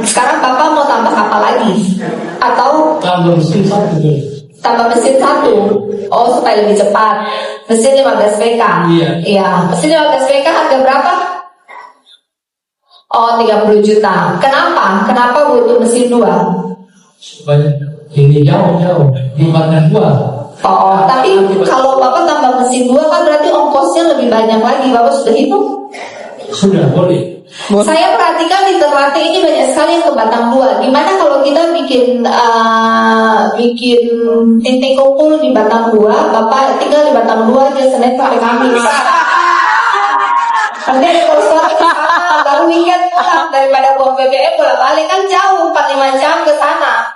Sekarang Bapak mau tambah apa lagi? Atau tambah mesin satu. tambah mesin satu? Oh, supaya lebih cepat. Mesin 15 PK. Iya. Mesin 15 PK harga berapa? Oh, 30 juta. Kenapa? Kenapa butuh mesin 2? Supaya ini jauh dibanding 2. Oh, tapi kalau Bapak tambah mesin 2 kan berarti ongkosnya lebih banyak lagi. Bapak sudah hitung? Sudah, boleh. Saya perhatikan di Ternate ini banyak sekali yang ke Batang 2. Gimana kalau kita bikin titik kumpul di Batang 2, Bapak tinggal di Batang 2 aja Senin sampai Kamis. Nanti ada konser baru weekend pulang daripada buang BBM bolak-balik kan jauh 4-5 jam ke sana.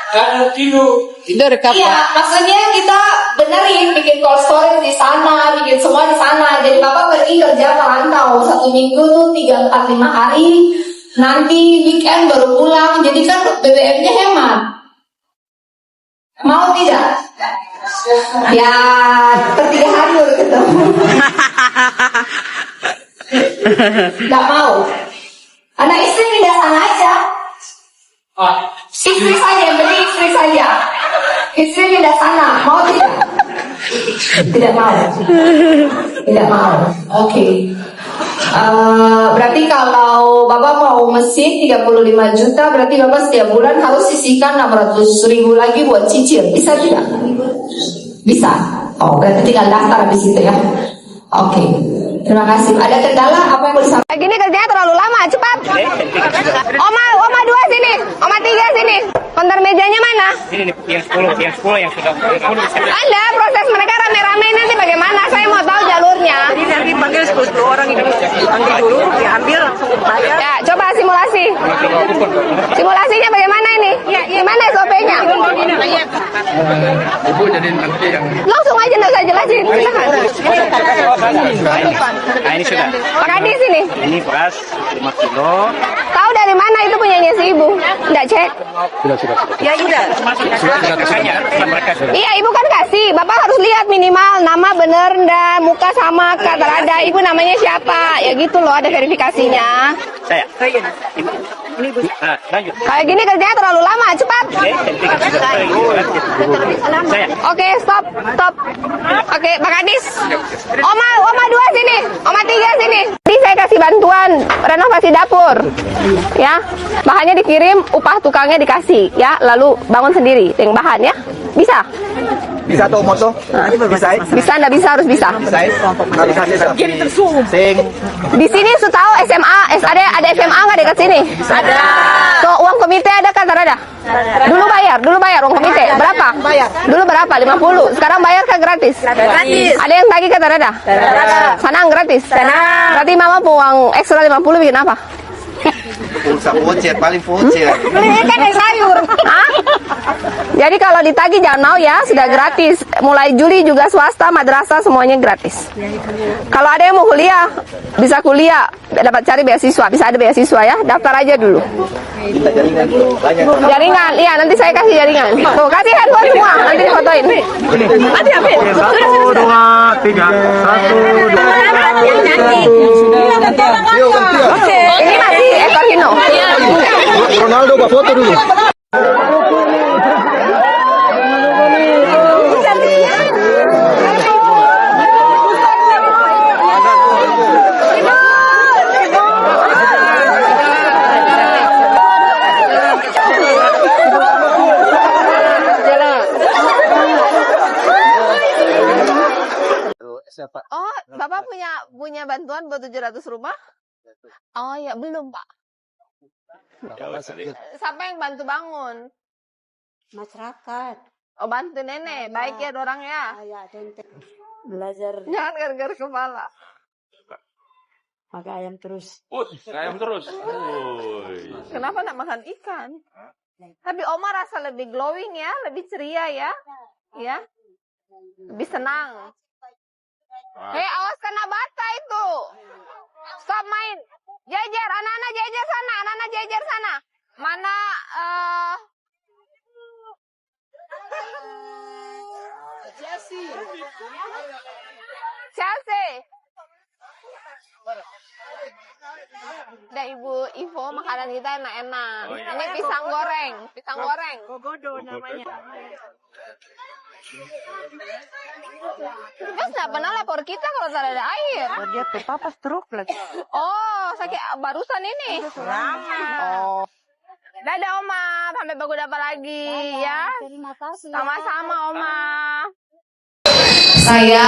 Kadang tidur kapan? Iya, maksudnya kita benerin bikin cold storage di sana, bikin semua di sana. Jadi Bapak pergi kerja merantau 1 minggu tuh 3, 4, 5 hari. Nanti weekend baru pulang. Jadi kan BBM-nya hemat. Mau tidak? Ya, per 3 hari baru ketemu. Gak mau. Anak istri pindah sana aja. Istri saja, beri istri saja. Istri pindah sana, mau tidak? Tidak mau. Tidak mau. Oke. Berarti kalau Bapak mau mesin 35 juta, berarti Bapak setiap bulan harus sisihkan 600.000 lagi buat cicil. Bisa tidak? Bisa. Oh, berarti tinggal daftar habis itu ya. Oke. Terima kasih. Ada kendala apa yang mau disampaikan? Gini kerjanya terlalu lama, cepat. Oma 2 sini, Oma 3 sini. Konter mejanya mana? Ini yang 10 yang sudah. Anda proses mereka rame-rame nanti bagaimana? Saya mau tahu jalurnya. Jadi nanti panggil 10 orang itu, panggil dulu, diambil langsung bayar. Ya, coba simulasi. Simulasinya bagaimana ini? Gimana SOP-nya? Ibu jadi nanti yang Langsung aja nggak usah jelasin. nah ini sudah. Pak Adi sini. Ini beras 5 kilo. Tahu dari mana itu punyanya si ibu? Nggak cek. Sudah. Ya udah. Sudah saja. Mereka sudah. Iya, ibu kan kasih. Bapak harus lihat minimal nama bener dan muka sama kata ada. Ibu namanya siapa? Ya gitu loh, ada verifikasinya. Saya. Ini Bu. Nah, lanjut. Kayak gini kerjanya terlalu lama, cepat. Saya. Oke, stop. Oke, Pak Kadis. Oma 2 sini, Oma 3 sini. Jadi saya kasih bantuan renovasi dapur. Ya, bahannya dikirim, upah tukangnya dikasih. Ya, lalu bangun sendiri dengan bahan ya. Bisa? Bisa tuh moto? Bisa? Bisa, nggak bisa, harus bisa. Di sini setahu SMA, ada SMA nggak dekat sini? Ada. So, uang komite ada kan? Ada. Dulu bayar uang komite. Berapa? Dulu berapa? 50. Sekarang bayar kan gratis? Gratis. Ada yang tagih kata ada? Sana gratis? Sana. Berarti mama uang ekstra 50 bikin apa? Pulsa voucher, paling voucher. Beli ikan dan sayur. Jadi kalau ditagih jangan mau ya, sudah gratis. Mulai Juli juga swasta, madrasah semuanya gratis. Kalau ada yang mau kuliah, bisa kuliah, dapat cari beasiswa, bisa ada beasiswa ya, daftar aja dulu. Jaringan, iya nanti saya kasih jaringan. Tuh, kasih handphone semua, nanti difotoin. Nanti ambil. 1, 2, 3. 1, 2, 3. Oke. Ini masih ekor hino. Ronaldo, buat foto dulu. Oh, Bapak punya bantuan buat 700 rumah? Oh ya, belum Pak. Siapa yang bantu bangun? Masyarakat. Oh, bantu nenek. Baik ya dorang ya. Belajar Jangan gara-gara kepala. pakai ayam terus. Ayam terus. Kenapa nak makan ikan? Tapi Oma rasa lebih glowing ya, lebih ceria ya. Ya. Lebih senang. Hei, awas kena bata itu. Stop main. Jejer, anak-anak jejer sana, anak-anak jejer sana. Mana Chelsea. Ada Ibu Ivo, makanan kita enak-enak. Ini pisang goreng, pisang goreng. Gogodo namanya. Mas nggak pernah lapor kita kalau tak ada air. Oh, dia tuh papa stroke lagi. Oh, sakit barusan ini. Oh. Dadah Oma, sampai bagus dapat lagi ya. Terima kasih. Sama-sama Oma. Saya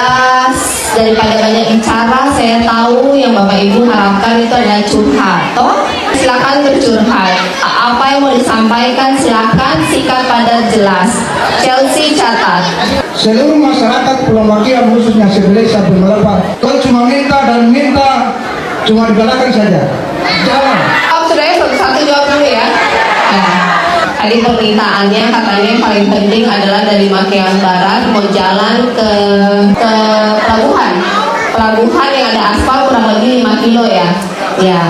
daripada banyak bicara, saya tahu yang Bapak Ibu harapkan itu adalah curhat. Toh, silakan bercurhat. Apa yang mau disampaikan silakan, sikat padat jelas. Chelsea catat. Seluruh masyarakat Pulau Makian khususnya Sebelek sampai Melepas, kalau cuma minta dan minta, cuma digalakkan saja. Jangan. Sudah ya, satu jawab dulu ya. Tadi permintaannya katanya yang paling penting adalah dari Makian Barat mau jalan ke pelabuhan yang ada aspal kurang lebih 5 kilo ya. Ya.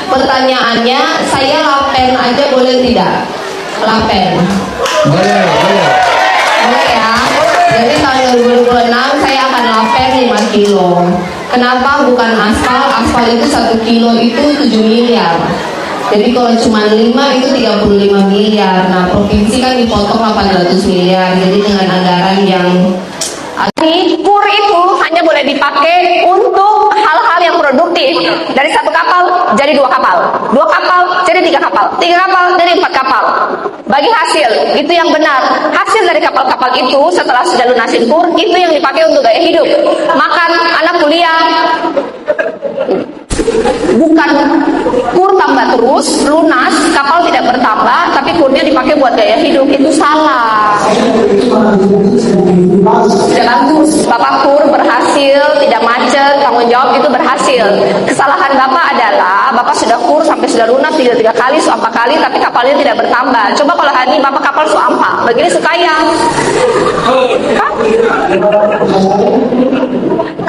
Pertanyaannya, saya lapen aja boleh tidak? Lapen. Boleh. Boleh ya. Jadi tahun 2026 saya akan lapen 5 kilo. Kenapa bukan aspal? Aspal itu 1 kilo itu 7 miliar. Jadi kalau cuma 5 itu 35 miliar. Nah, provinsi kan dipotong 800 miliar. Jadi dengan anggaran yang Kur itu hanya boleh dipakai untuk hal-hal yang produktif. Dari 1 kapal jadi 2 kapal, 2 kapal jadi 3 kapal, 3 kapal jadi 4 kapal. Bagi hasil, itu yang benar. Hasil dari kapal-kapal itu setelah sudah lunasin kur, itu yang dipakai untuk gaya hidup. Makan, anak kuliah. Bukan kur tambah terus, lunas, kapal tidak bertambah, tapi kurnya dipakai buat gaya hidup. Itu salah. Tidak bagus. Bapak kur berhasil, tidak macet, tanggung jawab itu berhasil. Kesalahan Bapak adalah Bapak sudah kur sampai sudah lunas 3 kali, 4 kali, tapi kapalnya tidak bertambah. Coba kalau hari ini Bapak kapal suampa, begini sekaya.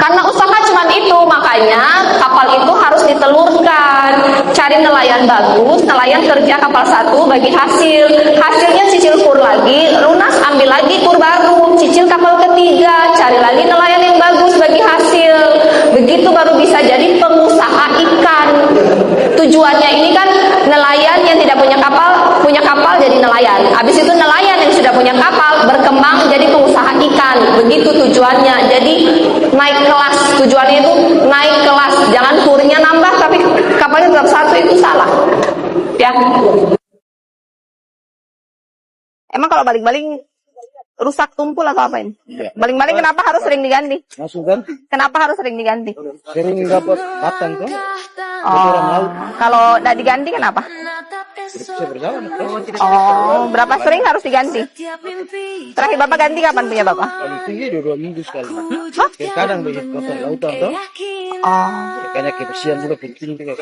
Karena usaha cuma itu, makanya kapal itu harus ditelurkan. Cari nelayan bagus, nelayan kerja kapal 1 bagi hasil. Hasilnya cicil kur lagi, lunas ambil lagi kur baru, cicil kapal ketiga, cari lagi nelayan yang bagus bagi hasil. Begitu baru bisa jadi pengusaha ikan. Tujuannya ini kan nelayan yang tidak punya kapal jadi nelayan. Habis itu nelayan yang sudah punya kapal berkembang jadi pengusaha ikan. Begitu tujuannya. Jadi naik kelas, tujuannya itu naik kelas. Jangan kurnya nambah tapi kapalnya tetap 1, itu salah. Ya. Emang kalau baling-baling rusak tumpul atau apain? Baling-baling kenapa harus sering diganti? Langsung kan? Kenapa harus sering diganti? Sering dapat paten tuh. Oh, kalau tidak diganti kenapa? Bisa berjalan. Oh, berapa sering harus diganti? Terakhir Bapak ganti kapan punya Bapak? Paling tinggi 2 minggu sekali. Kadang banyak kotor lautan tuh. Oh, Kayaknya kebersihan juga penting juga.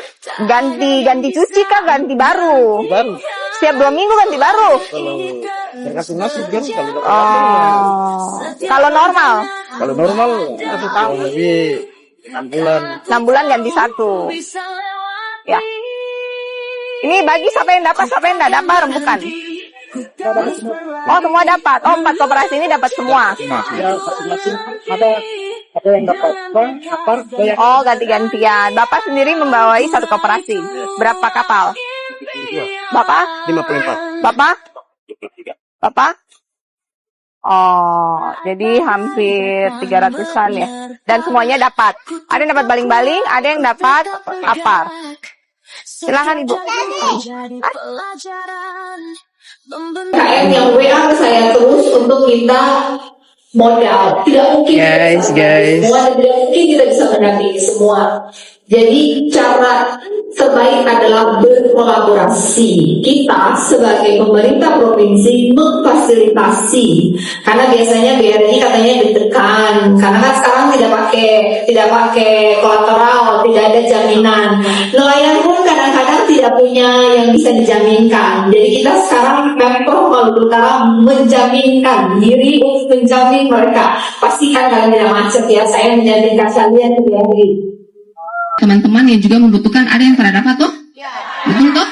ganti cuci kah? Ganti baru? Baru. Setiap 2 minggu ganti baru? Kalau tergantung nasib kan kalau Kalau normal? kalau normal 1 tahun lebih 6 bulan. 6 bulan ganti 1. Ya. Ini bagi siapa yang dapat, siapa yang tidak dapat, bukan? Oh, semua dapat. Oh, 4 koperasi ini dapat semua. Ada yang dapat kapal, Oh, ganti-gantian. Bapak sendiri membawai 1 koperasi. Berapa kapal? Bapak? 54. Bapak? Bapak? Oh, jadi hampir 300-an ya. Dan semuanya dapat. Ada yang dapat baling-baling, ada yang dapat apar. Silakan Ibu. KM yang WA ke saya terus untuk minta modal. Tidak mungkin Guys. semua, tidak mungkin kita bisa mendampingi semua. Jadi cara terbaik adalah berkolaborasi. Kita sebagai pemerintah provinsi memfasilitasi. Karena biasanya BRI katanya ditekan. Karena kan sekarang tidak pakai kolateral, tidak ada jaminan. Nelayan pun kadang-kadang tidak punya yang bisa dijaminkan. Jadi kita sekarang Pemprov Maluku Utara menjaminkan diri untuk menjamin mereka. Pastikan kalian tidak macet ya. Saya menjaminkan kalian di BRI. Teman-teman yang juga membutuhkan, ada yang pernah dapat tuh? Betul tuh?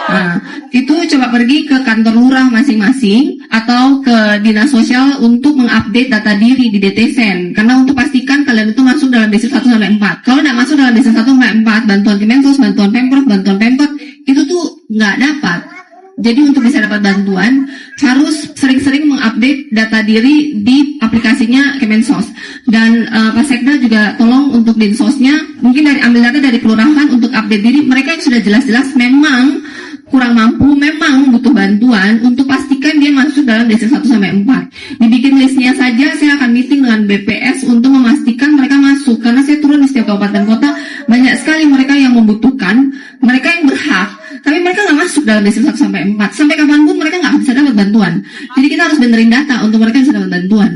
Nah, itu coba pergi ke kantor lurah masing-masing atau ke dinas sosial untuk mengupdate data diri di DTSen. Karena untuk pastikan kalian itu masuk dalam desa 1 sampai 4. Kalau nggak masuk dalam desa 1 sampai 4, bantuan Kemensos, bantuan Pemprov, bantuan Pemkot, itu tuh nggak dapat. Jadi untuk bisa dapat bantuan, harus sering-sering mengupdate data diri di aplikasinya Kemensos. Dan Pak Sekda juga tolong untuk Dinsosnya, mungkin ambil data dari kelurahan untuk update diri. Mereka yang sudah jelas-jelas memang kurang mampu, memang butuh bantuan, untuk pastikan dia masuk dalam desa 1 sampai 4. Dibikin listnya saja, saya akan meeting dengan BPS untuk memastikan mereka masuk. Karena saya turun di setiap kabupaten kota, banyak sekali mereka yang membutuhkan, mereka yang berhak, tapi mereka nggak masuk dalam desa 1 sampai 4. Sampai kapanpun mereka nggak bisa dapat bantuan. Jadi kita harus benerin data untuk mereka yang bisa dapat bantuan.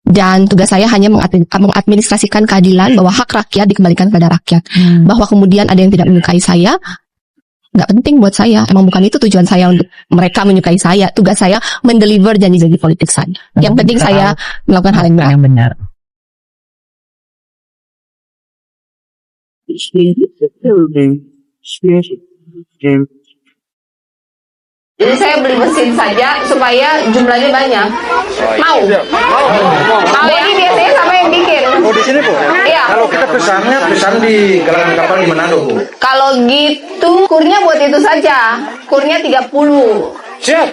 Dan tugas saya hanya mengadministrasikan keadilan, bahwa hak rakyat dikembalikan kepada rakyat. Bahwa kemudian ada yang tidak menyukai saya, nggak penting buat saya. Emang bukan itu tujuan saya untuk mereka menyukai saya. Tugas saya mendeliver janji-janji politik saya. Yang penting saya melakukan hal yang benar. Jadi saya beli mesin saja supaya jumlahnya banyak. Mau? Jadi biasanya sama yang bikin. Oh di sini Bu? Iya. Kalau kita pesan di galangan kapal di Manado Bu? Kalau gitu, kurnya buat itu saja. Kurnya 30. Siap.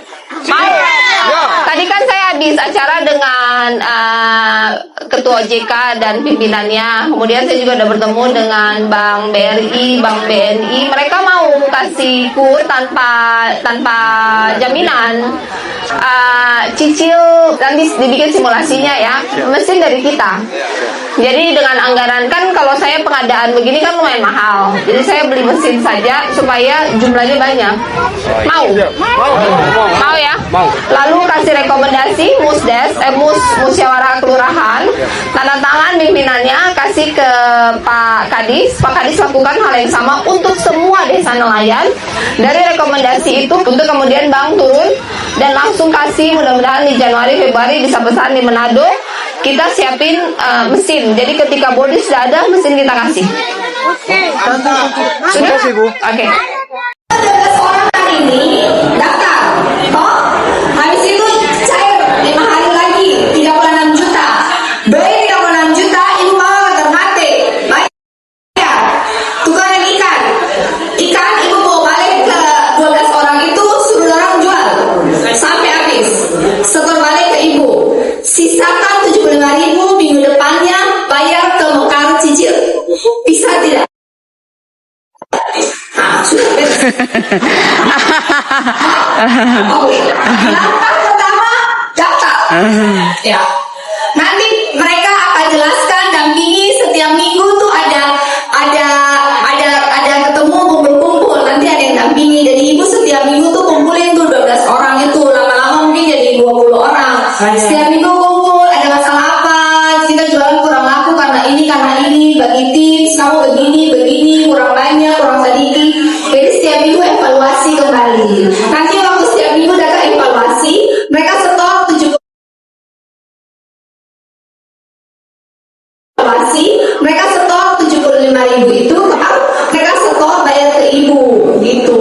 Mau? Tadi kan saya habis acara dengan Ketua OJK dan pimpinannya. Kemudian saya juga udah bertemu dengan Bank BRI, Bank BNI. Mereka mau kasih kur tanpa jaminan. Cicil nanti dibikin simulasinya ya. Mesin dari kita. Jadi dengan anggaran, kan kalau saya pengadaan begini kan lumayan mahal. Jadi saya beli mesin saja supaya jumlahnya banyak. Mau? Mau ya? Mau. Lalu kasih rekomendasi Musdes, musyawarah kelurahan, tanda tangan pimpinannya, kasih ke Pak Kadis. Pak Kadis lakukan hal yang sama untuk semua desa nelayan. Dari rekomendasi itu untuk kemudian Bank turun dan langsung kasih, mudah-mudahan di Januari Februari bisa pesan di Manado. Kita siapin mesin. Jadi ketika bodi sudah ada, mesin kita kasih. Sudah? Oke. 12 orang hari ini daftar. Habis itu cair 5 hari lagi 36 juta. Beli 36 juta, ibu bawa ke Ternate. Bayar. Tukaran ikan. Ikan ibu bawa balik ke 12 orang itu, suruh orang jual sampai habis. Setor balik ke ibu. Sisakan 75.000 minggu depannya bayar ke Mekar cicil. Bisa tidak? Sudah beres. Oke. Langkah pertama daftar. Ya. Nanti mereka akan jelaskan, dampingi setiap minggu tuh ada ketemu kumpul-kumpul. Nanti ada yang dampingi. Jadi ibu setiap minggu tuh kumpulin tuh 12 orang itu. Lama-lama mungkin jadi 20 orang. Setiap minggu kumpul, ada masalah apa? Kita jualan kurang laku karena ini, bagi tips, kamu begini, kurang banyak, kurang sedikit. Jadi setiap minggu evaluasi kembali. Nanti waktu setiap minggu data evaluasi, mereka setor 75.000 itu, mereka setor bayar ke ibu, gitu.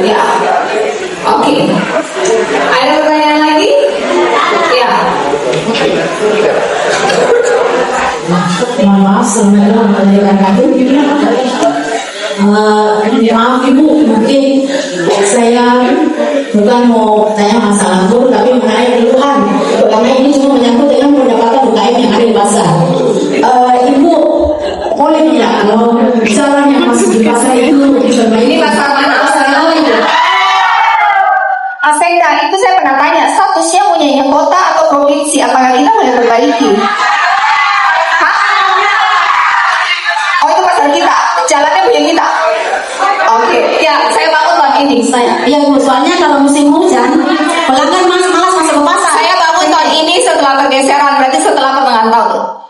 Ya. Oke. Ada pertanyaan lagi? Ya. Maaf, Assalamualaikum. Maaf Ibu, mungkin saya bukan mau tanya masalah guru, tapi mengenai keluhan. Karena ini cuma menyangkut dengan pendapatan UKM yang ada di pasar. Ibu, boleh tidak kalau jalan yang masuk di pasar itu diperbaiki? Ini pasar mana? Pasar lain. Asenda, itu saya pernah tanya, statusnya punya kota atau provinsi, apakah kita boleh perbaiki? Oh, itu pasar kita, jalannya punya kita. Oke, ya saya bangun tahun ini. Ya Bu, soalnya kalau musim hujan, pelanggan malas masuk ke pasar. Saya bangun tahun ini setelah pergeseran, berarti setelah pertengahan tahun.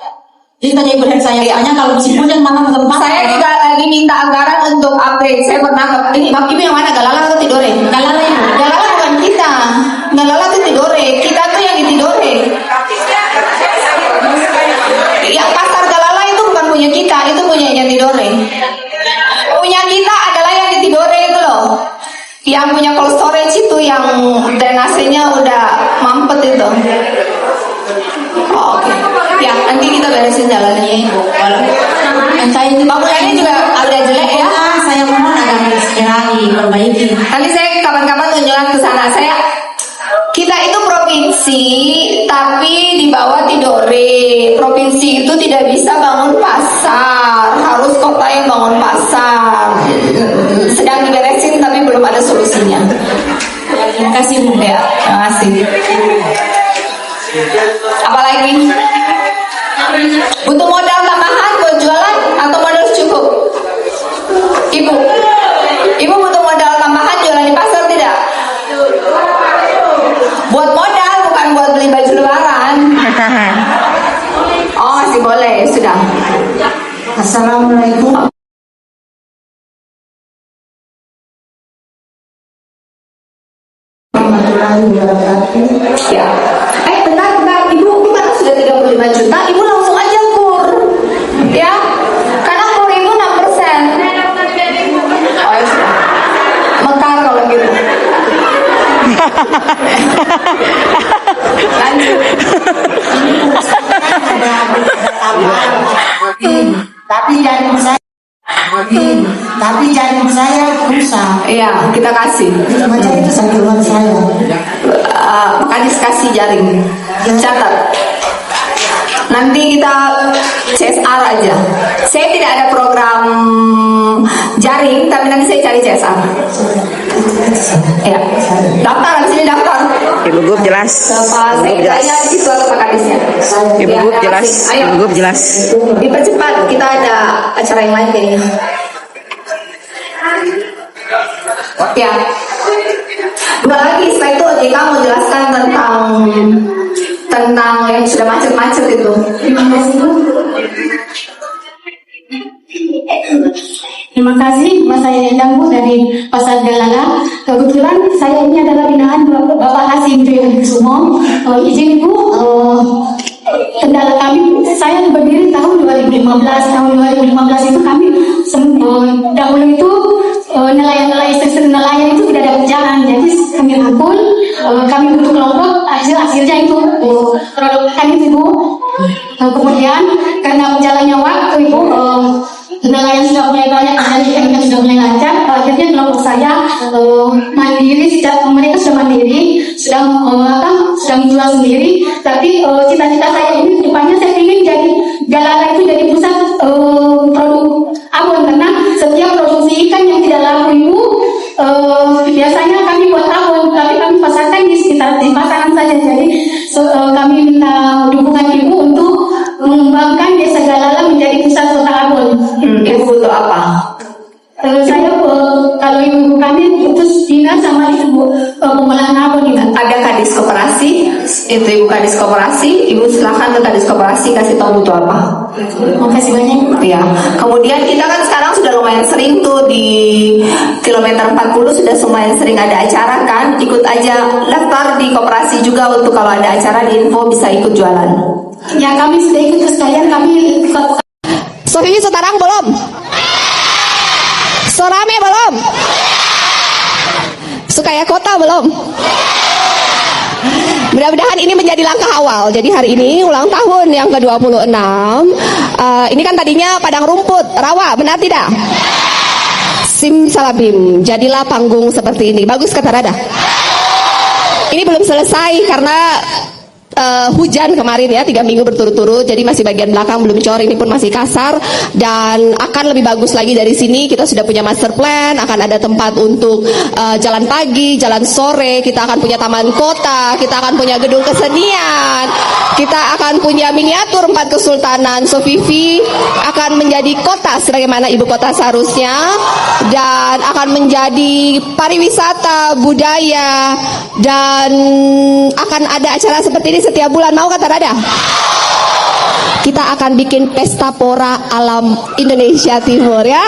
Jadi tanya ibu dan saya, soalnya kalau musim hujan malah ke pasar. Saya juga lagi minta anggaran untuk upgrade. Saya pernah ke ini, Bang Ibu yang mana? Galala atau Tidore? Galala Ibu. Galala bukan kita. Galala itu Tidore. Kita tuh yang di Tidore. Yang pasar Galala itu bukan punya kita, itu punya Tidore. Punya kita Yang punya cold storage itu yang drainasenya udah mampet itu. Oh, oke. Ya, nanti kita beresin jalannya Ibu. Bangunannya juga agak jelek ya. Saya mohon agak sekali perbaiki. Nanti saya kapan-kapan tunjukkan ke sana. Kita itu provinsi, tapi di bawah Tidore. Provinsi itu tidak bisa bangun pasar, harus kota yang bangun pasar. Sedang diberesin tapi belum ada solusinya. Terima kasih Bu. Ya, terima kasih. Apalagi? Butuh modal tambahan buat jualan atau modal cukup? Ibu butuh modal tambahan jualan di pasar tidak? Buat modal, bukan buat beli baju lebaran. Oh, masih boleh, sudah. Assalamualaikum. Ya. Bentar, Ibu kan sudah 35 juta, Ibu langsung aja kur. Ya. Karena kur Ibu 6%. Oh, ya sudah. Mekar kalau gitu. Lanjut. Tapi jaring saya rusak. Iya, kita kasih. Macam itu santunan saya. Makanya kasih jaring. Catat. Nanti kita CSR aja. Saya tidak ada program jaring, tapi nanti saya cari CSR. Ya, daftar di sini daftar. Ibu Gub jelas. Saya tanya di situ atau Pak Kadisnya. Ibu Gub jelas. Ibu Gub jelas. Dipercepat, kita ada acara yang lain kayaknya. Ya. Dua lagi, setelah itu OJK mau jelaskan tentang yang sudah macet-macet itu. Terima kasih, Mas saya Endang Bu dari Pasar Galala. Kebetulan saya ini adalah binaan Bapak Hasim Triyokusumo. Izin Bu, kendala kami, saya berdiri tahun 2015. Tahun 2015 itu kami dahulu itu nelayan itu tidak ada berjalan, jadi kami rangkul, kami bentuk kelompok, hasilnya itu produk kami itu Bu. Kemudian karena berjalannya waktu Ibu, nelayan sudah mulai banyak, ikan sudah mulai lancar, akhirnya kelompok saya mandiri, mereka sudah mandiri, sudah menjual sendiri. Tapi cita-cita saya ini depannya saya ingin jadi Galala itu jadi pusat produk abon, karena setiap produksi ikan yang tidak laku Ibu, biasanya kami buat abon, tapi kami pasarkan di sekitar di pasaran saja. Jadi kami minta dukungan Ibu untuk mengembangkan Desa Galala menjadi pusat kota abon. Ibu butuh apa? Saya kalau ibu kami putus dinas sama ibu pengolahan abon itu. Ada kadis koperasi, itu Ibu kadis koperasi, Ibu silahkan ke kadis koperasi kasih tahu butuh apa. Terima kasih banyak. Ya. Kemudian kita kan sekarang sudah lumayan sering tuh di kilometer 40 sudah lumayan sering ada acara kan, ikut aja daftar di koperasi juga untuk kalau ada acara di info bisa ikut jualan. Ya kami sudah ikut sekalian, kami ikut. Sofiwi Setarang belum? Sorame belum? Sukaya Kota belum? Mudah-mudahan ini menjadi langkah awal. Jadi hari ini ulang tahun yang ke-26. Ini kan tadinya padang rumput, rawa, benar tidak? Simsalabim, jadilah panggung seperti ini. Bagus kata Rada. Ini belum selesai karena hujan kemarin ya, 3 minggu berturut-turut, jadi masih bagian belakang belum cor, ini pun masih kasar dan akan lebih bagus lagi dari sini. Kita sudah punya master plan, akan ada tempat untuk jalan pagi, jalan sore, kita akan punya taman kota, kita akan punya gedung kesenian, kita akan punya miniatur 4 kesultanan. So Vivi akan menjadi kota sebagaimana ibu kota seharusnya dan akan menjadi pariwisata, budaya, dan akan ada acara seperti ini setiap bulan. Mau kata Rada? Kita akan bikin pesta pora alam Indonesia Timur ya.